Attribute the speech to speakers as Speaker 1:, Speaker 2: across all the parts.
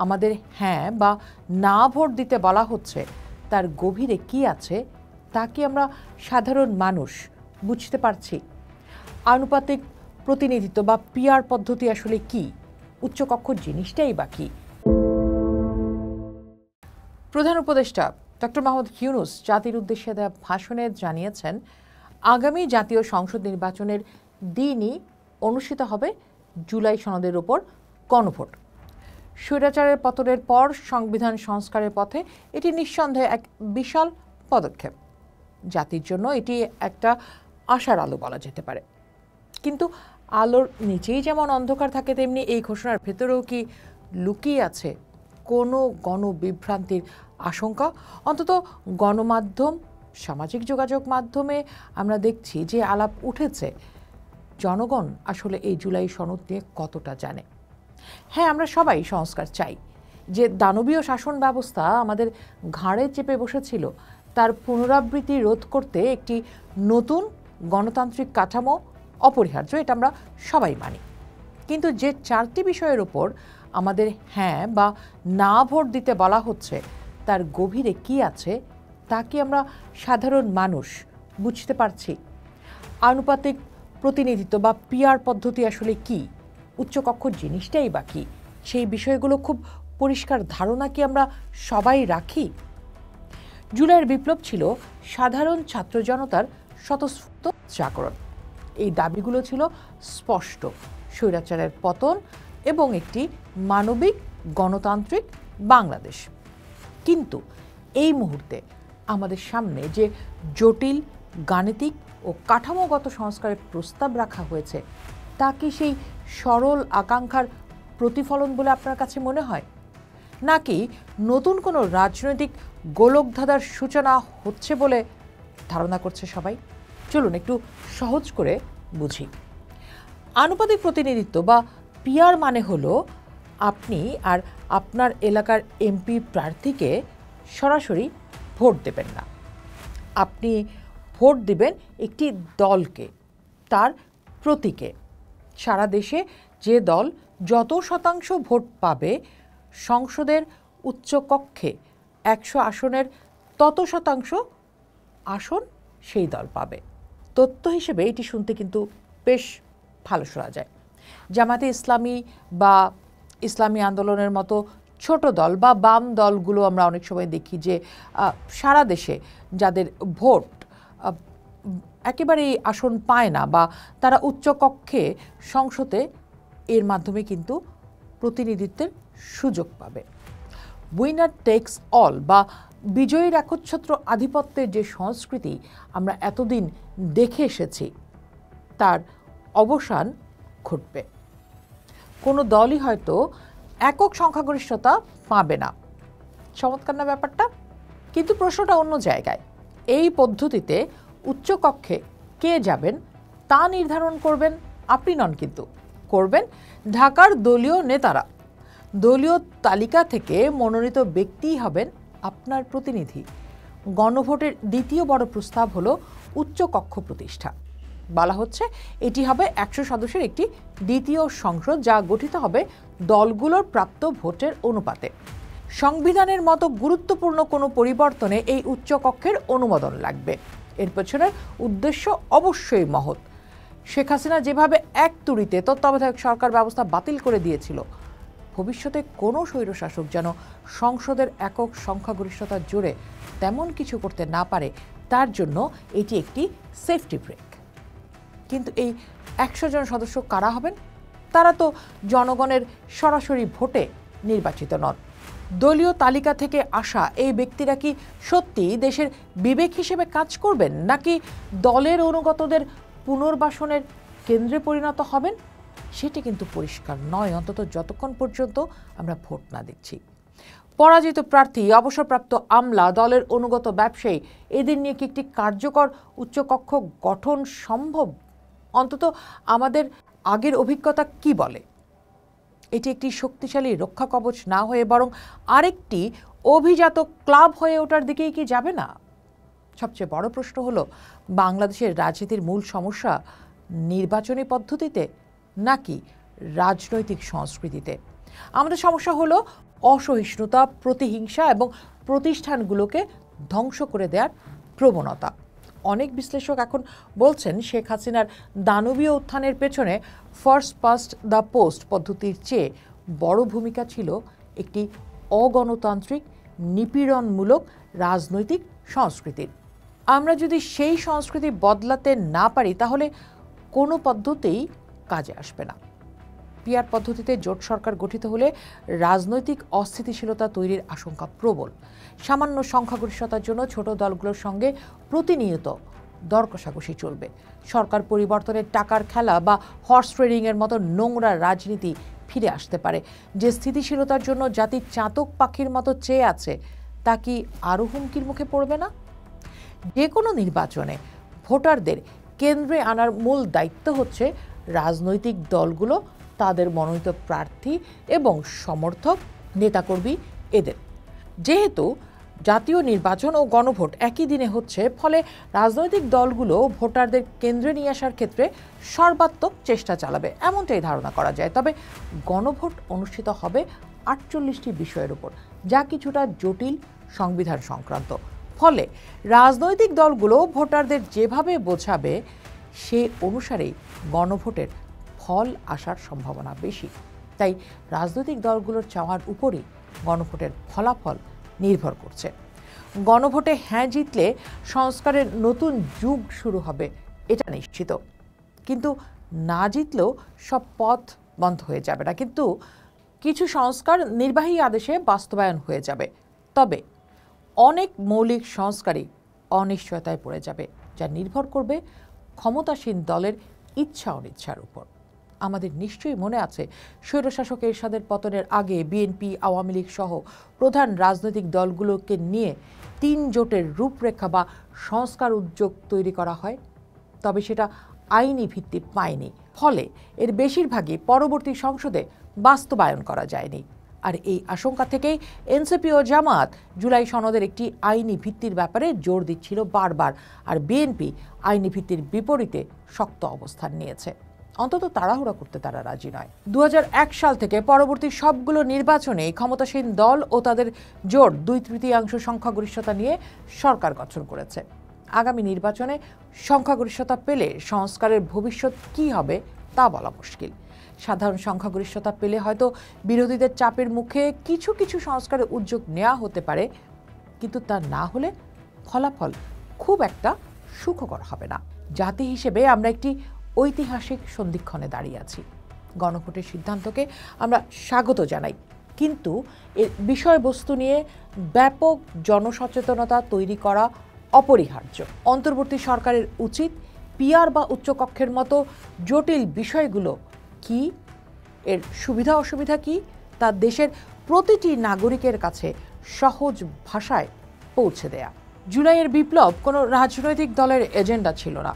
Speaker 1: আমাদের হ্যাঁ বা না ভোট দিতে বলা হচ্ছে তার গভীরে কি আছে তা কি আমরা সাধারণ মানুষ বুঝতে পারছি? আনুপাতিক প্রতিনিধিত্ব বা পিআর পদ্ধতি আসলে কি? উচ্চকক্ষ জিনিসটাই বা কি? প্রধান উপদেষ্টা ডক্টর মোহাম্মদ ইউনূস জাতির উদ্দেশ্যে দেওয়া ভাষণে জানিয়েছেন, আগামী জাতীয় সংসদ নির্বাচনের দিনই অনুষ্ঠিত হবে জুলাই সনদের ওপর গণভোট। স্বৈরাচারের পতনের পর সংবিধান সংস্কারের পথে এটি নিঃসন্দেহে এক বিশাল পদক্ষেপ। জাতির জন্য এটি একটা আশার আলো বলা যেতে পারে। কিন্তু আলোর নিচেই যেমন অন্ধকার থাকে, তেমনি এই ঘোষণার ভেতরেও কি লুকিয়ে আছে কোনো গণবিভ্রান্তির আশঙ্কা? অন্তত গণমাধ্যম, সামাজিক যোগাযোগ মাধ্যমে আমরা দেখছি যে আলাপ উঠেছে, জনগণ আসলে এই জুলাই সনদ নিয়ে কতটা জানে। হ্যাঁ, আমরা সবাই সংস্কার চাই। যে দানবীয় শাসন ব্যবস্থা আমাদের ঘাড়ে চেপে বসেছিল তার পুনরাবৃত্তি রোধ করতে একটি নতুন গণতান্ত্রিক কাঠামো অপরিহার্য, এটা আমরা সবাই মানি। কিন্তু যে চারটি বিষয়ের ওপর আমাদের হ্যাঁ বা না ভোট দিতে বলা হচ্ছে তার গভীরে কি আছে তা কি আমরা সাধারণ মানুষ বুঝতে পারছি? আনুপাতিক প্রতিনিধিত্ব বা পিআর পদ্ধতি আসলে কি? উচ্চকক্ষ জিনিসটাই বা কি? সেই বিষয়গুলো খুব পরিষ্কার ধারণা কি আমরা সবাই রাখি? জুলাইয়ের বিপ্লব ছিল সাধারণ ছাত্র জনতার স্বতঃস্ফূর্ত জাগরণ। এই দাবিগুলো ছিল স্পষ্ট: স্বৈরাচারের পতন এবং একটি মানবিক গণতান্ত্রিক বাংলাদেশ। কিন্তু এই মুহূর্তে আমাদের সামনে যে জটিল গাণিতিক ও কাঠামোগত সংস্কারের প্রস্তাব রাখা হয়েছে তা কি সেই সরল আকাঙ্ক্ষার প্রতিফলন বলে আপনার কাছে মনে হয়, নাকি নতুন কোনো রাজনৈতিক গোলকধাঁধার সূচনা হচ্ছে বলে ধারণা করছে সবাই? চলুন একটু সহজ করে বুঝি। আনুপাতিক প্রতিনিধিত্ব বা পিআর মানে হলো আপনি আর আপনার এলাকার এমপি প্রার্থীকে সরাসরি ভোট দেবেন না। আপনি ভোট দিবেন একটি দলকে, তার প্রতীকে। সারা দেশে যে দল যত শতাংশ ভোট পাবে, সংসদের উচ্চকক্ষে 100 আসনের তত শতাংশ আসন সেই দল পাবে। তথ্য হিসেবে এটি শুনতে কিন্তু বেশ ভালো শোনা যায়। জামাতে ইসলামী বা ইসলামী আন্দোলনের মতো ছোট দল বা বাম দলগুলো আমরা অনেক সময় দেখি যে সারা দেশে যাদের ভোট একেবারেই আসন পায় না বা তারা উচ্চকক্ষে সংসদে এর মাধ্যমে কিন্তু প্রতিনিধিত্বের সুযোগ পাবে। উইনার টেকস অল বা বিজয়ীর একচ্ছত্র আধিপত্যের যে সংস্কৃতি আমরা এতদিন দেখে এসেছি তার অবসান ঘটবে। কোনো দলই হয়তো একক সংখ্যাগরিষ্ঠতা পাবে না। চমৎকার না ব্যাপারটা? কিন্তু প্রশ্নটা অন্য জায়গায়। এই পদ্ধতিতে উচ্চকক্ষে কে যাবেন তা নির্ধারণ করবেন আপনি নন, কিন্তু করবেন ঢাকার দলীয় নেতারা। দলীয় তালিকা থেকে মনোনীত ব্যক্তিই হবেন আপনার প্রতিনিধি। গণভোটের দ্বিতীয় বড় প্রস্তাব হলো উচ্চকক্ষ প্রতিষ্ঠা। বলা হচ্ছে এটি হবে 100 সদস্যের একটি দ্বিতীয় সংসদ, যা গঠিত হবে দলগুলোর প্রাপ্ত ভোটের অনুপাতে। সংবিধানের মতো গুরুত্বপূর্ণ কোনো পরিবর্তনে এই উচ্চকক্ষের অনুমোদন লাগবে। এর পেছনের উদ্দেশ্য অবশ্যই মহৎ। শেখ হাসিনা যেভাবে এক তুড়িতে তত্ত্বাবধায়ক সরকার ব্যবস্থা বাতিল করে দিয়েছিল, ভবিষ্যতে কোনো স্বৈরশাসক যেন সংসদের একক সংখ্যাগরিষ্ঠতার জোরে তেমন কিছু করতে না পারে, তার জন্য এটি একটি সেফটি ব্রেক। কিন্তু এই 100 জন সদস্য কারা হবেন? তারা তো জনগণের সরাসরি ভোটে নির্বাচিত নন। দলীয় তালিকা থেকে আসা এই ব্যক্তিরা কি সত্যি দেশের বিবেক হিসেবে কাজ করবেন, নাকি দলের অনুগতদের পুনর্বাসনের কেন্দ্রে পরিণত হবেন? সেটি কিন্তু পরিষ্কার নয়, অন্তত যতক্ষণ পর্যন্ত আমরা ভোট না দিচ্ছি। পরাজিত প্রার্থী, অবসরপ্রাপ্ত আমলা, দলের অনুগত ব্যবসায়ী, এদের নিয়ে কি একটি কার্যকর উচ্চকক্ষ গঠন সম্ভব? অন্তত আমাদের আগের অভিজ্ঞতা কি বলে? এটি একটি শক্তিশালী রক্ষা কবচ না হয়ে বরং আরেকটি অভিজাত ক্লাব হয়ে ওঠার দিকেই কি যাবে না? সবচেয়ে বড় প্রশ্ন হলো, বাংলাদেশের রাজনীতির মূল সমস্যা নির্বাচনী পদ্ধতিতে নাকি রাজনৈতিক সংস্কৃতিতে? আমাদের সমস্যা হলো অসহিষ্ণুতা, প্রতিহিংসা এবং প্রতিষ্ঠানগুলোকে ধ্বংস করে দেওয়ার প্রবণতা। অনেক বিশ্লেষক এখন বলছেন শেখ হাসিনার দানবীয় উত্থানের পেছনে ফার্স্ট পাস্ট দ্য পোস্ট পদ্ধতির চেয়ে বড় ভূমিকা ছিল একটি অগণতান্ত্রিক নিপীড়নমূলক রাজনৈতিক সংস্কৃতির। আমরা যদি সেই সংস্কৃতি বদলাতে না পারি তাহলে কোনো পদ্ধতিই কাজে আসবে না। পিআর পদ্ধতিতে জোট সরকার গঠিত হলে রাজনৈতিক অস্থিতিশীলতা তৈরির আশঙ্কা প্রবল। সামান্য সংখ্যাগরিষ্ঠতার জন্য ছোট দলগুলোর সঙ্গে প্রতিনিয়ত দর কষাকষি চলবে। সরকার পরিবর্তনের টাকার খেলা বা হর্স ট্রেডিংয়ের মতো নোংরা রাজনীতি ফিরে আসতে পারে। যে স্থিতিশীলতার জন্য জাতি চাতক পাখির মতো চেয়ে আছে তা কি আরও হুমকির মুখে পড়বে না? যে কোনো নির্বাচনে ভোটারদের কেন্দ্রে আনার মূল দায়িত্ব হচ্ছে রাজনৈতিক দলগুলো, তাদের মনোনীত প্রার্থী এবং সমর্থক নেতাকর্মী এদের। যেহেতু জাতীয় নির্বাচন ও গণভোট একই দিনে হচ্ছে, ফলে রাজনৈতিক দলগুলো ভোটারদের কেন্দ্রে নিয়ে আসার ক্ষেত্রে সর্বাত্মক চেষ্টা চালাবে এমনটাই ধারণা করা যায়। তবে গণভোট অনুষ্ঠিত হবে 48টি বিষয়ের উপর, যা কিছুটা জটিল সংবিধান সংক্রান্ত। ফলে রাজনৈতিক দলগুলো ভোটারদের যেভাবে বোঝাবে সে অনুসারেই গণভোটের ফল আসার সম্ভাবনা বেশি। তাই রাজনৈতিক দলগুলোর চাওয়ার উপরই গণভোটের ফলাফল নির্ভর করছে। গণভোটে হ্যাঁ জিতলে সংস্কারের নতুন যুগ শুরু হবে, এটা নিশ্চিত। কিন্তু না জিতলেও সব পথ বন্ধ হয়ে যাবে না, কিন্তু কিছু সংস্কার নির্বাহী আদেশে বাস্তবায়ন হয়ে যাবে। তবে অনেক মৌলিক সংস্কারই অনিশ্চয়তায় পড়ে যাবে, যা নির্ভর করবে ক্ষমতাসীন দলের ইচ্ছা অনিচ্ছার উপর। আমাদের নিশ্চয়ই মনে আছে স্বৈরশাসক এরশাদের পতনের আগে বিএনপি, আওয়ামী লীগ সহ প্রধান রাজনৈতিক দলগুলোকে নিয়ে 3 জোটের রূপরেখা বা সংস্কার উদ্যোগ তৈরি করা হয়, তবে সেটা আইনি ভিত্তি পায়নি। ফলে এর বেশিরভাগই পরবর্তী সংসদে বাস্তবায়ন করা যায়নি। আর এই আশঙ্কা থেকেই এনসিপি ও জামায়াত জুলাই সনদের একটি আইনি ভিত্তির ব্যাপারে জোর দিচ্ছিল বারবার, আর বিএনপি আইনি ভিত্তির বিপরীতে শক্ত অবস্থান নিয়েছে। অন্তত তাড়াহুড়া করতে তারা রাজি নয়। 2001 সাল থেকে পরবর্তী সবগুলো নির্বাচনে ক্ষমতাসীন দল ও তাদের জোট 2/3 সংখ্যাগরিষ্ঠতা নিয়ে সরকার গঠন করেছে। আগামী নির্বাচনে সংখ্যাগরিষ্ঠতা পেলে সংস্কারের ভবিষ্যৎ কী হবে তা বলা মুশকিল। সাধারণ সংখ্যাগরিষ্ঠতা পেলে হয়তো বিরোধীদের চাপের মুখে কিছু কিছু সংস্কারের উদ্যোগ নেওয়া হতে পারে, কিন্তু তা না হলে ফলাফল খুব একটা সুখকর হবে না। জাতি হিসেবে আমরা একটি ঐতিহাসিক সন্ধিক্ষণে দাঁড়িয়ে আছি। গণভোটের সিদ্ধান্তকে আমরা স্বাগত জানাই, কিন্তু এর বিষয়বস্তু নিয়ে ব্যাপক জনসচেতনতা তৈরি করা অপরিহার্য। অন্তর্বর্তী সরকারের উচিত পিআর বা উচ্চকক্ষের মতো জটিল বিষয়গুলো কি, এর সুবিধা অসুবিধা কি, তা দেশের প্রতিটি নাগরিকের কাছে সহজ ভাষায় পৌঁছে দেয়া। জুলাইয়ের বিপ্লব কোনো রাজনৈতিক দলের এজেন্ডা ছিল না,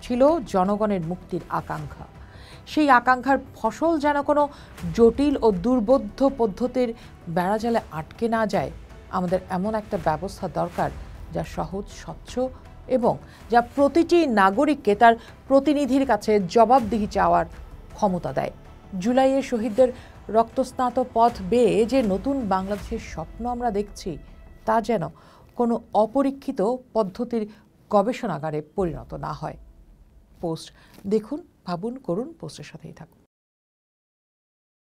Speaker 1: ছিল জনগণের মুক্তির আকাঙ্ক্ষা। সেই আকাঙ্ক্ষার ফসল যেন কোনো জটিল ও দুর্বোধ্য পদ্ধতির বেড়াজালে আটকে না যায়, আমাদের এমন একটা ব্যবস্থা দরকার যা সহজ, স্বচ্ছ এবং যা প্রতিটি নাগরিককে তার প্রতিনিধির কাছে জবাবদিহি চাওয়ার ক্ষমতা দেয়। জুলাইয়ের শহীদদের রক্তস্নাত পথ বেয়ে যে নতুন বাংলাদেশের স্বপ্ন আমরা দেখছি, তা যেন কোনো অপরীক্ষিত পদ্ধতির গবেষণাগারে পরিণত না হয়। পোস্ট দেখুন, ভাবুন, করুন, পোস্টের সাথেই থাকুন।